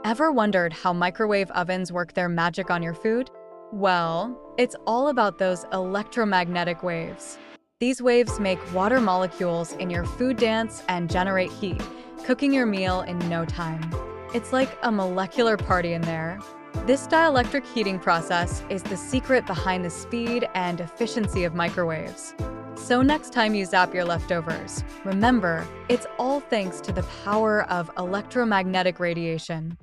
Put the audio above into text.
Ever wondered how microwave ovens work their magic on your food? Well, it's all about those electromagnetic waves. These waves make water molecules in your food dance and generate heat, cooking your meal in no time. It's like a molecular party in there. This dielectric heating process is the secret behind the speed and efficiency of microwaves. So next time you zap your leftovers, remember, it's all thanks to the power of electromagnetic radiation.